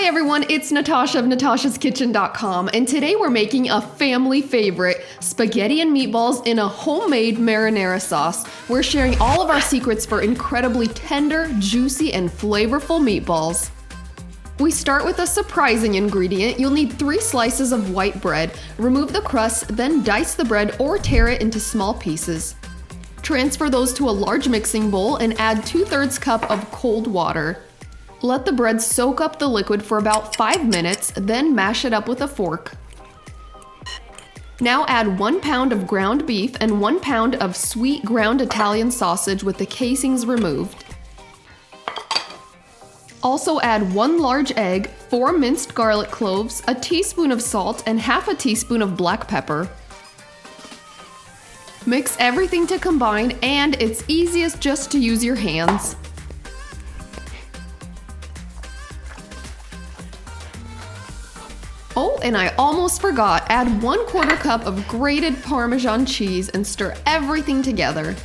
Hi everyone, it's Natasha of NatashasKitchen.com, and today we're making a family favorite, spaghetti and meatballs in a homemade marinara sauce. We're sharing all of our secrets for incredibly tender, juicy, and flavorful meatballs. We start with a surprising ingredient. You'll need 3 slices of white bread. Remove the crust, then dice the bread or tear it into small pieces. Transfer those to a large mixing bowl and add 2/3 cup of cold water. Let the bread soak up the liquid for about 5 minutes, then mash it up with a fork. Now add 1 pound of ground beef and 1 pound of sweet ground Italian sausage with the casings removed. Also add 1 large egg, 4 minced garlic cloves, a teaspoon of salt, and half a teaspoon of black pepper. Mix everything to combine, and it's easiest just to use your hands. Oh, and I almost forgot, add 1/4 cup of grated parmesan cheese and stir everything together.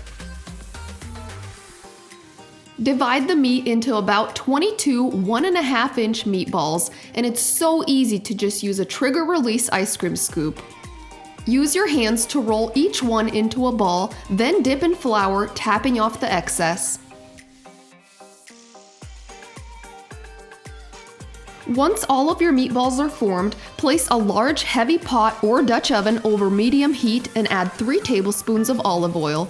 Divide the meat into about 22 1.5-inch meatballs, and it's so easy to just use a trigger release ice cream scoop. Use your hands to roll each one into a ball, then dip in flour, tapping off the excess. Once all of your meatballs are formed, place a large heavy pot or Dutch oven over medium heat and add 3 tablespoons of olive oil.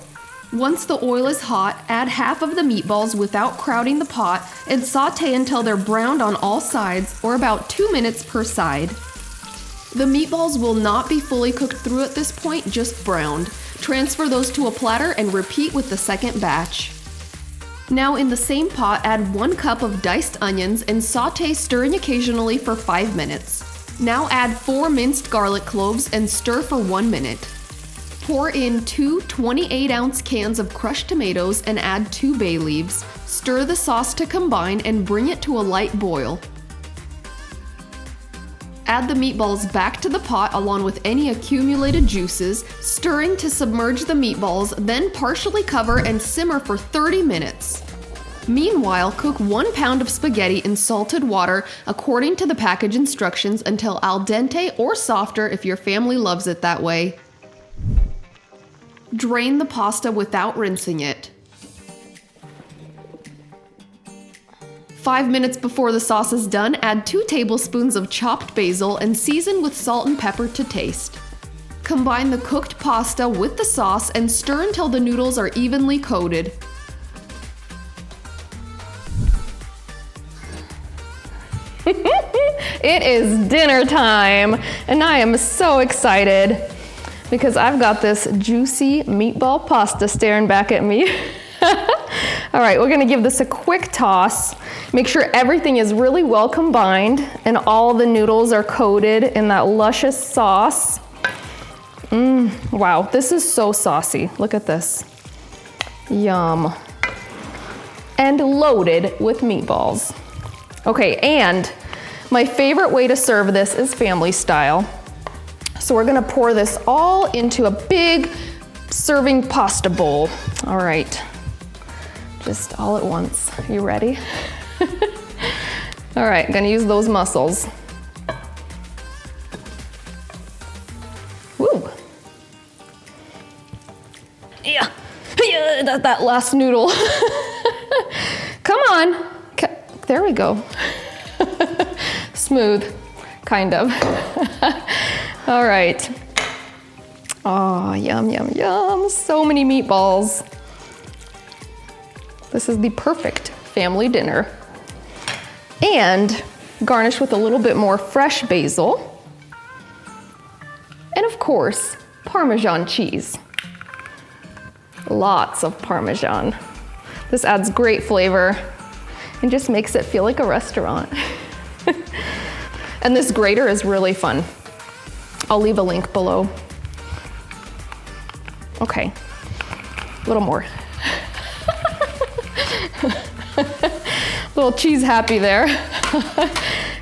Once the oil is hot, add half of the meatballs without crowding the pot and saute until they're browned on all sides, or about 2 minutes per side. The meatballs will not be fully cooked through at this point, just browned. Transfer those to a platter and repeat with the second batch. Now in the same pot, add 1 cup of diced onions and saute, stirring occasionally for 5 minutes. Now add 4 minced garlic cloves and stir for 1 minute. Pour in 2 28-ounce cans of crushed tomatoes and add 2 bay leaves. Stir the sauce to combine and bring it to a light boil. Add the meatballs back to the pot along with any accumulated juices, stirring to submerge the meatballs, then partially cover and simmer for 30 minutes. Meanwhile, cook 1 pound of spaghetti in salted water according to the package instructions until al dente or softer if your family loves it that way. Drain the pasta without rinsing it. 5 minutes before the sauce is done, add 2 tablespoons of chopped basil and season with salt and pepper to taste. Combine the cooked pasta with the sauce and stir until the noodles are evenly coated. It is dinner time, and I am so excited because I've got this juicy meatball pasta staring back at me. All right, we're gonna give this a quick toss. Make sure everything is really well combined and all the noodles are coated in that luscious sauce. Wow, this is so saucy. Look at this. Yum. And loaded with meatballs. Okay, and my favorite way to serve this is family style. So we're gonna pour this all into a big serving pasta bowl. All right. Just all at once. You ready? All right, gonna use those muscles. Woo. Yeah, that last noodle. Come on. There we go. Smooth, kind of. All right. Oh, yum, yum, yum. So many meatballs. This is the perfect family dinner. And garnish with a little bit more fresh basil. And of course, Parmesan cheese. Lots of Parmesan. This adds great flavor and just makes it feel like a restaurant. And this grater is really fun. I'll leave a link below. Okay, a little more. Little cheese happy there.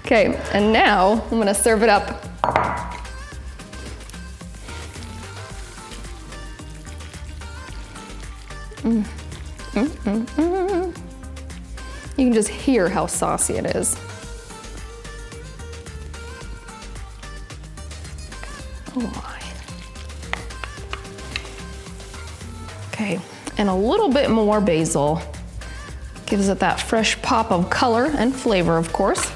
Okay, and now I'm gonna serve it up. You can just hear how saucy it is. Oh my. Okay, and a little bit more basil. Gives it that fresh pop of color and flavor, of course.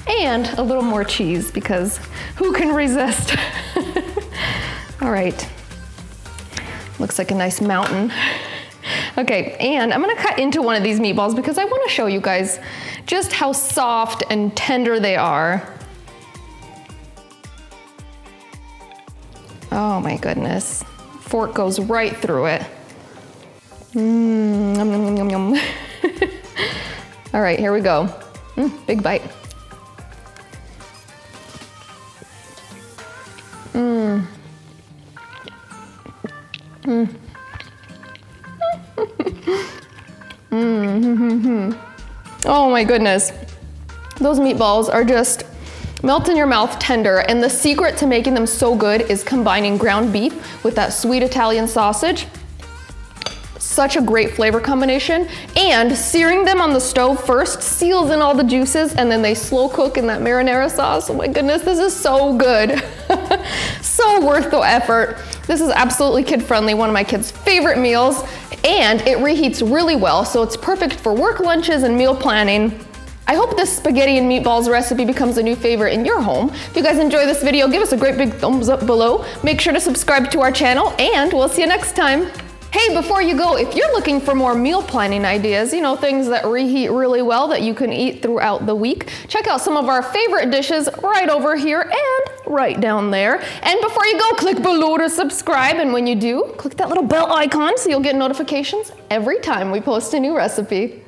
And a little more cheese, because who can resist? All right. Looks like a nice mountain. Okay, and I'm gonna cut into one of these meatballs because I wanna show you guys just how soft and tender they are. Oh my goodness. Fork goes right through it. Yum, yum, yum, yum. All right, here we go. Big bite. Oh my goodness. Those meatballs are just melt in your mouth tender, and the secret to making them so good is combining ground beef with that sweet Italian sausage. Such a great flavor combination, and searing them on the stove first seals in all the juices, and then they slow cook in that marinara sauce. Oh my goodness, this is so good. So worth the effort. This is absolutely kid-friendly, one of my kids' favorite meals, and it reheats really well, so it's perfect for work lunches and meal planning. I hope this spaghetti and meatballs recipe becomes a new favorite in your home. If you guys enjoy this video, give us a great big thumbs up below. Make sure to subscribe to our channel, and we'll see you next time. Hey, before you go, if you're looking for more meal planning ideas, you know, things that reheat really well that you can eat throughout the week, check out some of our favorite dishes right over here and right down there. And before you go, click below to subscribe. And when you do, click that little bell icon so you'll get notifications every time we post a new recipe.